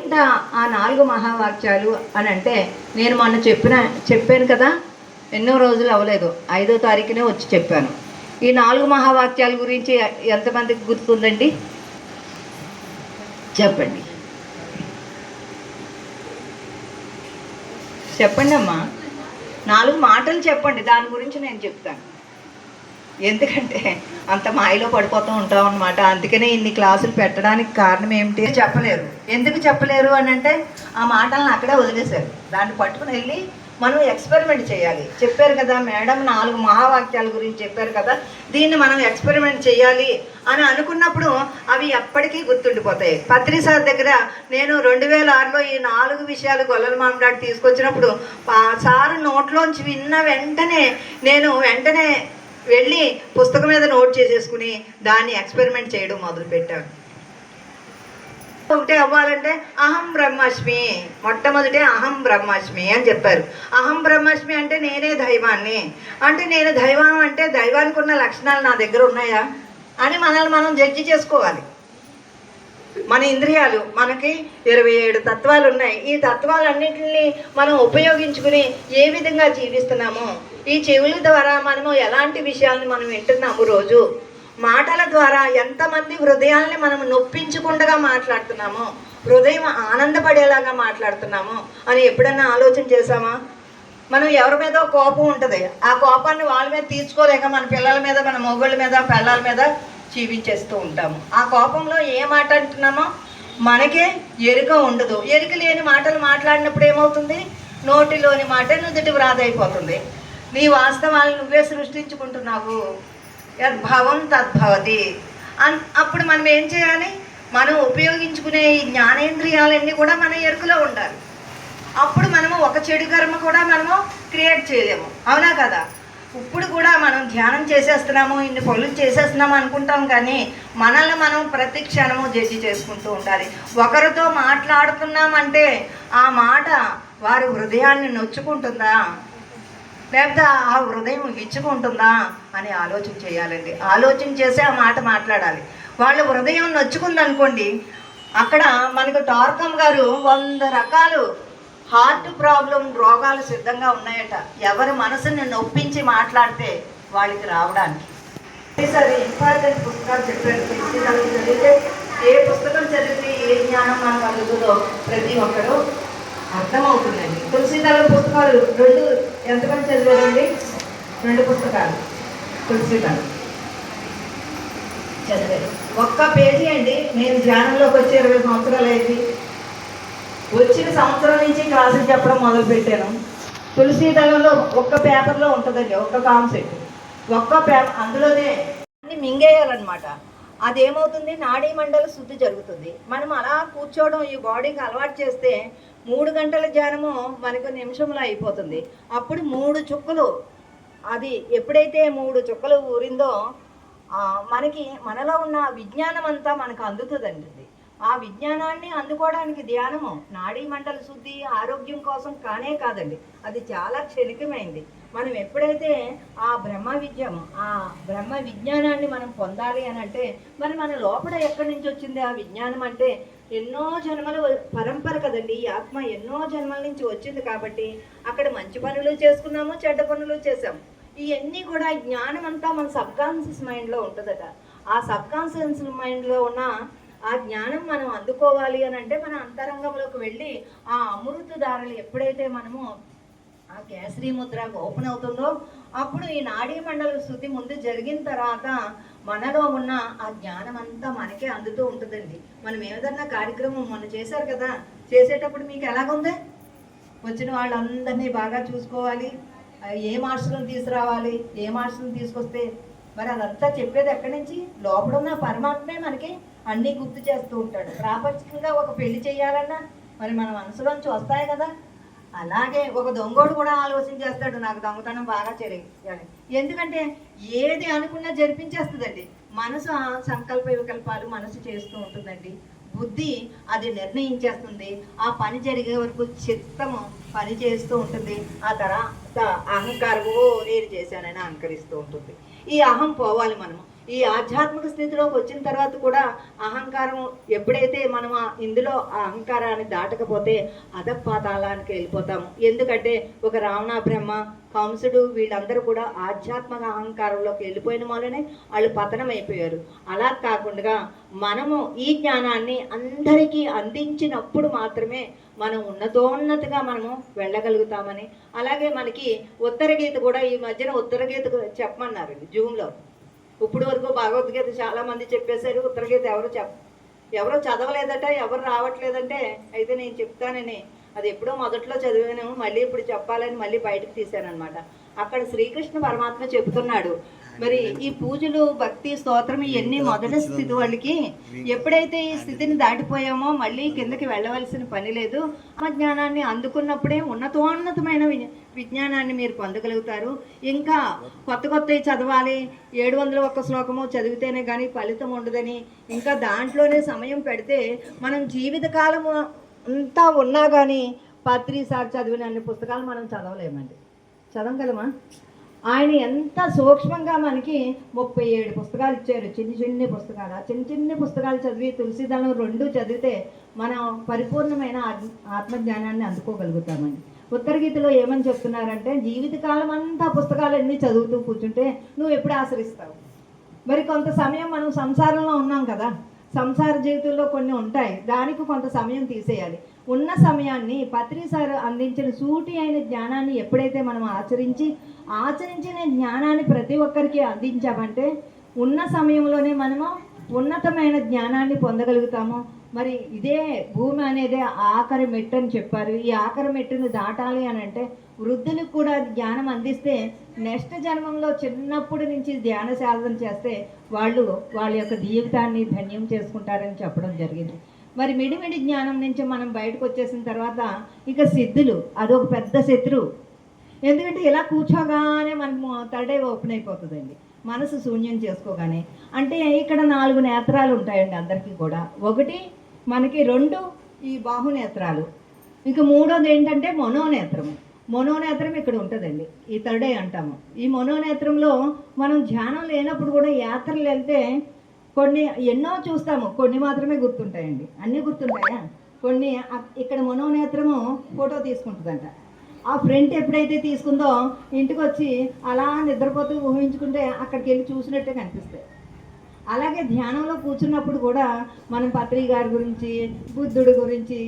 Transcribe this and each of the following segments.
ఏంటా ఆ 4 మహావాక్యాలు అని అంటే, నేను మొన్న చెప్పాను కదా, ఎన్నో రోజులు అవ్వలేదు, 5వ తారీఖునే వచ్చి చెప్పాను. ఈ 4 మహావాక్యాల గురించి ఎంతమందికి గుర్తుందండి? చెప్పండి చెప్పండి అమ్మా. 4 మాటలు చెప్పండి, దాని గురించి నేను చెప్తాను. ఎందుకంటే అంత మాయలో పడిపోతూ ఉంటాం అనమాట. అందుకనే ఇన్ని క్లాసులు పెట్టడానికి కారణం ఏమిటి? చెప్పలేరు. ఎందుకు చెప్పలేరు అని అంటే, ఆ మాటలను అక్కడే వదిలేశారు. దాన్ని పట్టుకుని వెళ్ళి మనం ఎక్స్పెరిమెంట్ చేయాలి. చెప్పారు కదా మేడం, 4 మహావాక్యాల గురించి చెప్పారు కదా, దీన్ని మనం ఎక్స్పెరిమెంట్ చేయాలి అని అనుకున్నప్పుడు అవి ఎప్పటికీ గుర్తుండిపోతాయి. పత్రి సార్ దగ్గర నేను 2006లో ఈ 4 విషయాలు గొల్లల మామిడాడు తీసుకొచ్చినప్పుడు సారు నోట్లోంచి విన్న వెంటనే నేను వెళ్ళి పుస్తకం మీద నోట్ చేసేసుకుని దాన్ని ఎక్స్పెరిమెంట్ చేయడం మొదలుపెట్టాను. ఒకటే అవ్వాలంటే అహం బ్రహ్మాస్మి, మొట్టమొదటే అహం బ్రహ్మాస్మి అని చెప్పారు. అహం బ్రహ్మాస్మి అంటే నేనే దైవాన్ని, అంటే నేను దైవం అంటే దైవానికి ఉన్న లక్షణాలు నా దగ్గర ఉన్నాయా అని మనల్ని మనం జడ్జి చేసుకోవాలి. మన ఇంద్రియాలు, మనకి 27 తత్వాలు ఉన్నాయి. ఈ తత్వాలన్నింటినీ మనం ఉపయోగించుకుని ఏ విధంగా జీవిస్తున్నామో, ఈ చెవుల ద్వారా మనము ఎలాంటి విషయాల్ని మనం వింటున్నాము, రోజు మాటల ద్వారా ఎంతమంది హృదయాల్ని మనం నొప్పించకుండా మాట్లాడుతున్నామో, హృదయం ఆనందపడేలాగా మాట్లాడుతున్నామో అని ఎప్పుడన్నా ఆలోచన చేశామా? మనం ఎవరి మీద కోపం ఉంటుంది, ఆ కోపాన్ని వాళ్ళ మీద తీర్చుకోలేక మన పిల్లల మీద, మన మొగుళ్ళ మీద, పిల్లల మీద జీవించేస్తూ ఉంటాము. ఆ కోపంలో ఏ మాట అంటున్నామో మనకే ఎరుక ఉండదు. ఎరుక లేని మాటలు మాట్లాడినప్పుడు ఏమవుతుంది? నోటిలోని మాట నుదుటి వ్రాదైపోతుంది. నీ వాస్తవాలను నువ్వే సృష్టించుకుంటున్నావు. యద్భావం తద్భవతి. అప్పుడు మనం ఏం చేయాలి? మనం ఉపయోగించుకునే ఈ జ్ఞానేంద్రియాలన్నీ కూడా మన ఎరుకలో ఉండాలి. అప్పుడు మనము ఒక చెడు కర్మ కూడా మనము క్రియేట్ చేయలేము, అవునా కదా? ఇప్పుడు కూడా మనం ధ్యానం చేసేస్తున్నాము, ఇన్ని పనులు చేసేస్తున్నాము అనుకుంటాం, కానీ మనల్ని మనం ప్రతి క్షణము జడ్జి చేసుకుంటూ ఉండాలి. ఒకరితో మాట్లాడుతున్నామంటే ఆ మాట వారి హృదయాన్ని నొచ్చుకుంటుందా, లేకపోతే ఆ హృదయం విచ్చుకుంటుందా అని ఆలోచన చేయాలండి. ఆలోచన చేసి ఆ మాట మాట్లాడాలి. వాళ్ళ హృదయం నొచ్చుకుందనుకోండి, అక్కడ మనకు టార్కమ్ గారు 100 రకాలు హార్ట్ ప్రాబ్లం రోగాలు సిద్ధంగా ఉన్నాయట, ఎవరి మనసుని నొప్పించి మాట్లాడితే వాళ్ళకి రావడానికి. ఈసారి ఇంపార్టెంట్ పుస్తకాలు చెప్పారు. చదివితే ఏ పుస్తకం చదివితే ఏ జ్ఞానం మనకు కలుగుతుందో ప్రతి ఒక్కరూ అర్థమవుతుందండి. తులసీదళ పుస్తకాలు 2 ఎంతమంది చదివారండి? 2 పుస్తకాలు తులసీదళ చదివారు. ఒక్క పేజీ అండి. నేను ధ్యానంలోకి వచ్చి 20 సంవత్సరాలు అయింది. వచ్చిన సంవత్సరం నుంచి క్లాసులు చెప్పడం మొదలుపెట్టాను. తులసీ దళంలో ఒక్క పేపర్లో ఉంటుందండి, ఒక్క కాన్సెప్ట్, ఒక్క పేపర్, అందులోనే అన్ని మింగేయాలన్నమాట. అదేమవుతుంది? నాడీ మండల శుద్ధి జరుగుతుంది. మనం అలా కూర్చోవడం ఈ బాడీకి అలవాటు చేస్తే 3 గంటల ధ్యానము మనకు నిమిషంలో అయిపోతుంది. అప్పుడు 3 చుక్కలు, అది ఎప్పుడైతే 3 చుక్కలు ఊరిందో మనలో ఉన్న విజ్ఞానం అంతా మనకు అందుతుందండి. ఆ విజ్ఞానాన్ని అందుకోవడానికి ధ్యానము నాడీ మండల శుద్ధి ఆరోగ్యం కోసం కానే కాదండి, అది చాలా క్షణికమైంది. మనం ఎప్పుడైతే ఆ బ్రహ్మ విజ్ఞానాన్ని మనం పొందాలి అని అంటే, మరి మన లోపల ఎక్కడి నుంచి వచ్చింది ఆ విజ్ఞానం అంటే, ఎన్నో జన్మల పరంపర కదండి. ఈ ఆత్మ ఎన్నో జన్మల నుంచి వచ్చింది కాబట్టి అక్కడ మంచి పనులు చేసుకున్నాము, చెడ్డ పనులు చేసాము. ఇవన్నీ కూడా జ్ఞానం అంతా మన సబ్కాన్షియస్ మైండ్లో ఉంటుందట. ఆ సబ్కాన్షియస్ మైండ్లో ఉన్న ఆ జ్ఞానం మనం అందుకోవాలి అని అంటే మన అంతరంగంలోకి వెళ్ళి ఆ అమృత దారులు ఎప్పుడైతే మనము ఆ కేసరి ముద్ర ఓపెన్ అవుతుందో, అప్పుడు ఈ నాడీ మండల శుద్ధి ముందు జరిగిన తర్వాత మనలో ఉన్న ఆ జ్ఞానం అంతా మనకే అందుతూ ఉంటుందండి. మనం ఏదన్నా కార్యక్రమం మొన్న చేశారు కదా, చేసేటప్పుడు మీకు ఎలాగుంది? వచ్చిన వాళ్ళందరినీ బాగా చూసుకోవాలి, ఏ మార్షులను తీసుకురావాలి, ఏ మార్షులను తీసుకొస్తే మరి అదంతా చెప్పేది ఎక్కడి నుంచి? లోపల ఉన్న పరమాత్మే మనకి అన్నీ గుర్తు చేస్తూ ఉంటాడు. ప్రాపంచికంగా ఒక పెళ్లి చేయాలన్నా మరి మన మనసులోంచి వస్తాయి కదా. అలాగే ఒక దొంగోడు కూడా ఆలోచన చేస్తాడు, నాకు దొంగతనం బాగా చేయాలి. ఎందుకంటే ఏది అనుకున్నా జరిపించేస్తుందండి. మనసు సంకల్ప వికల్పాలు మనసు చేస్తూ ఉంటుందండి. బుద్ధి అది నిర్ణయించేస్తుంది. ఆ పని జరిగే వరకు చిత్తము పని చేస్తూ ఉంటుంది. ఆ తర్వాత అహంకారము నేను చేశానని అహంకరిస్తూ ఉంటుంది. ఈ అహం పోవాలి. మనము ఈ ఆధ్యాత్మిక స్థితిలోకి వచ్చిన తర్వాత కూడా అహంకారం ఎప్పుడైతే మనం ఇందులో ఆ అహంకారాన్ని దాటకపోతే అధపాతాళానికి వెళ్ళిపోతాము. ఎందుకంటే ఒక రావణ బ్రహ్మ, కంసుడు వీళ్ళందరూ కూడా ఆధ్యాత్మిక అహంకారంలోకి వెళ్ళిపోయిన వల్లనే వాళ్ళు పతనం అయిపోయారు. అలా కాకుండా మనము ఈ జ్ఞానాన్ని అందరికీ అందించినప్పుడు మాత్రమే మనం ఉన్నతోన్నతిగా మనము వెళ్ళగలుగుతామని. అలాగే మనకి ఉత్తర గీత కూడా ఈ మధ్యన ఉత్తర గీత చెప్పమన్నారండి జూమ్లో. ఇప్పుడు వరకు భగవద్గీత చాలామంది చెప్పేశారు, ఉత్తర గీత ఎవరో చదవలేదట, ఎవరు రావట్లేదంటే అయితే నేను చెప్తానని అది ఎప్పుడో మొదట్లో చదివాను, మళ్ళీ ఇప్పుడు చెప్పాలని మళ్ళీ బయటకు తీశానమాట. అక్కడ శ్రీకృష్ణ పరమాత్మ చెబుతున్నాడు, మరి ఈ పూజలు, భక్తి, స్తోత్రం ఇవన్నీ మొదటి స్థితి వాళ్ళకి. ఎప్పుడైతే ఈ స్థితిని దాటిపోయామో మళ్ళీ కిందకి వెళ్ళవలసిన పని లేదు. ఆ జ్ఞానాన్ని అందుకున్నప్పుడే ఉన్నతోన్నతమైన విజ్ఞానాన్ని మీరు పొందగలుగుతారు. ఇంకా కొత్తవి చదవాలి, 701 శ్లోకము చదివితేనే కానీ ఫలితం ఉండదని, ఇంకా దాంట్లోనే సమయం పెడితే మనం జీవితకాలము అంతా ఉన్నా కానీ పత్రిసారి చదివిన అన్ని పుస్తకాలు మనం చదవలేమండి. చదవగలమా? ఆయన ఎంత సూక్ష్మంగా మనకి 37 పుస్తకాలు ఇచ్చారు, చిన్ని పుస్తకాలు. ఆ చిన్ని పుస్తకాలు చదివి తులసిదళం 2 చదివితే మనం పరిపూర్ణమైన ఆత్మజ్ఞానాన్ని అందుకోగలుగుతామండి. ఉత్తర గీతలో ఏమని చెప్తున్నారంటే, జీవితకాలం అంతా పుస్తకాలన్నీ చదువుతూ కూర్చుంటే నువ్వు ఎప్పుడు ఆశ్రయిస్తావు? మరి కొంత సమయం మనం సంసారంలో ఉన్నాం కదా, సంసార జీవితంలో కొన్ని ఉంటాయి, దానికి కొంత సమయం తీసేయాలి. ఉన్న సమయాన్ని పత్రిసారి అందించిన సూటి అయిన జ్ఞానాన్ని ఎప్పుడైతే మనం ఆచరించిన జ్ఞానాన్ని ప్రతి ఒక్కరికి అందించామంటే ఉన్న సమయంలోనే మనము ఉన్నతమైన జ్ఞానాన్ని పొందగలుగుతాము. మరి ఇదే భూమి అనేది ఆఖరి మెట్టు అని చెప్పారు. ఈ ఆఖరి మెట్టును దాటాలి అని అంటే వృద్ధులకు కూడా జ్ఞానం అందిస్తే నెక్స్ట్ జన్మంలో చిన్నప్పటి నుంచి ధ్యాన సాధన చేస్తే వాళ్ళ యొక్క జీవితాన్ని ధన్యం చేసుకుంటారని చెప్పడం జరిగింది. మరి మిడిమిడి జ్ఞానం నుంచి మనం బయటకు వచ్చేసిన తర్వాత ఇక సిద్ధులు అదొక పెద్ద శత్రువు. ఎందుకంటే ఇలా కూర్చోగానే మనకు తడే ఓపెన్ అయిపోతుందండి, మనసు శూన్యం చేసుకోగానే. అంటే ఇక్కడ 4 నేత్రాలు ఉంటాయండి అందరికీ కూడా. ఒకటి మనకి 2 ఈ బాహునేత్రాలు, ఇక 3వది ఏంటంటే మనోనేత్రం ఇక్కడ ఉంటుందండి, ఈ తడే అంటాము. ఈ మనోనేత్రంలో మనం ధ్యానం లేనప్పుడు కూడా యాత్రలు వెళ్తే కొన్ని ఎన్నో చూస్తాము, కొన్ని మాత్రమే గుర్తుంటాయండి. అన్నీ గుర్తుంటాయా? కొన్ని ఇక్కడ మనోనేత్రము ఫోటో తీసుకుంటుందంట. ఆ ఫ్రంట్ ఎప్పుడైతే తీసుకుందో ఇంటికి వచ్చి అలా నిద్రపోతూ ఊహించుకుంటే అక్కడికి వెళ్ళి చూసినట్టే కనిపిస్తాయి. అలాగే ధ్యానంలో కూర్చున్నప్పుడు కూడా మనం పత్రి గారి గురించి, బుద్ధుడి గురించి,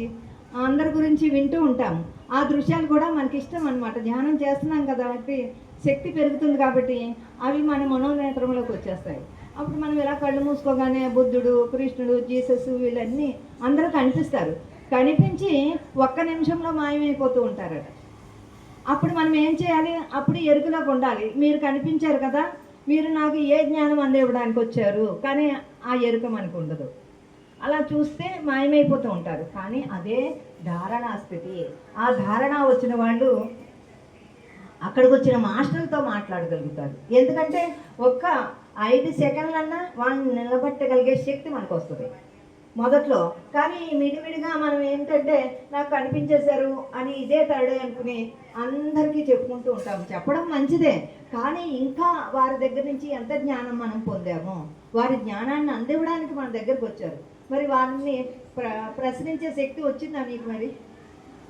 అందరి గురించి వింటూ ఉంటాము. ఆ దృశ్యాలు కూడా మనకి ఇష్టం అనమాట. ధ్యానం చేస్తున్నాం కాబట్టి శక్తి పెరుగుతుంది కాబట్టి అవి మన మనోనేత్రంలోకి వచ్చేస్తాయి. అప్పుడు మనం ఇలా కళ్ళు మూసుకోగానే బుద్ధుడు, కృష్ణుడు, జీసస్ వీళ్ళన్నీ అందరూ కనిపిస్తారు. కనిపించి 1 నిమిషంలో మాయమైపోతూ ఉంటారట. అప్పుడు మనం ఏం చేయాలి? అప్పుడు ఎరుకలోకి ఉండాలి. మీరు కనిపించారు కదా, మీరు నాకు ఏ జ్ఞానం అందివ్వడానికి వచ్చారు, కానీ ఆ ఎరుక మనకు ఉండదు. అలా చూస్తే మాయమైపోతూ ఉంటారు. కానీ అదే ధారణా స్థితి. ఆ ధారణ వచ్చిన వాళ్ళు అక్కడికి వచ్చిన మాస్టర్లతో మాట్లాడగలుగుతారు. ఎందుకంటే 5 సెకండ్లన్నా వాళ్ళని నిలబెట్టగలిగే శక్తి మనకు వస్తుంది మొదట్లో. కానీ మిడిమిడిగా మనం ఏంటంటే నాకు కనిపించేశారు అని ఇదే తడే అనుకుని అందరికీ చెప్పుకుంటూ ఉంటాము. చెప్పడం మంచిదే, కానీ ఇంకా వారి దగ్గర నుంచి ఎంత జ్ఞానం మనం పొందామో, వారి జ్ఞానాన్ని అందివ్వడానికి మన దగ్గరకు వచ్చారు. మరి వారిని ప్రశ్నించే శక్తి వచ్చిందా మీకు? మరి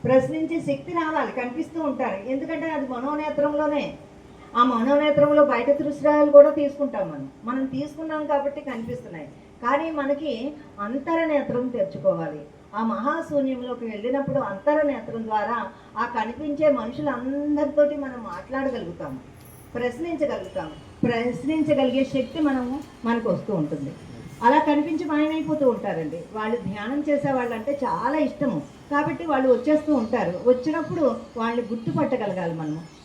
ప్రశ్నించే శక్తి రావాలి. కనిపిస్తూ ఉంటారు, ఎందుకంటే అది మనోనేత్రంలోనే. ఆ మనోనేత్రంలో బయట దృశ్యాలు కూడా తీసుకుంటాం. మనం తీసుకున్నాం కాబట్టి కనిపిస్తున్నాయి. కానీ మనకి అంతరనేత్రం తెరుచుకోవాలి. ఆ మహాశూన్యంలోకి వెళ్ళినప్పుడు అంతరనేత్రం ద్వారా ఆ కనిపించే మనుషులందరితోటి మనం మాట్లాడగలుగుతాము, ప్రశ్నించగలుగుతాము. ప్రశ్నించగలిగే శక్తి మనకు వస్తూ ఉంటుంది. అలా కనిపించి మాయమైపోతూ ఉంటారండి. వాళ్ళు ధ్యానం చేసే వాళ్ళంటే చాలా ఇష్టము కాబట్టి వాళ్ళు వచ్చేస్తూ ఉంటారు. వచ్చినప్పుడు వాళ్ళని గుర్తుపట్టగలగాలి.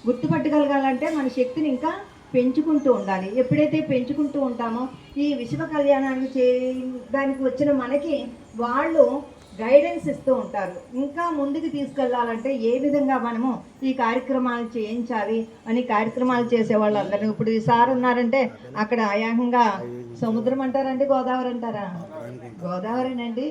గుర్తుపట్టగలగాలంటే మన శక్తిని ఇంకా పెంచుకుంటూ ఉండాలి. ఎప్పుడైతే పెంచుకుంటూ ఉంటామో ఈ విశ్వ కళ్యాణాన్ని చేయడానికి వచ్చిన మనకి వాళ్ళు గైడెన్స్ ఇస్తూ ఉంటారు. ఇంకా ముందుకు తీసుకెళ్ళాలంటే ఏ విధంగా మనము ఈ కార్యక్రమాలు చేయించాలి అని కార్యక్రమాలు చేసే వాళ్ళందరూ. ఇప్పుడు ఈ సార్ ఉన్నారంటే అక్కడ ఏకంగా సముద్రం అంటారండి, గోదావరి అంటారా? గోదావరినండి.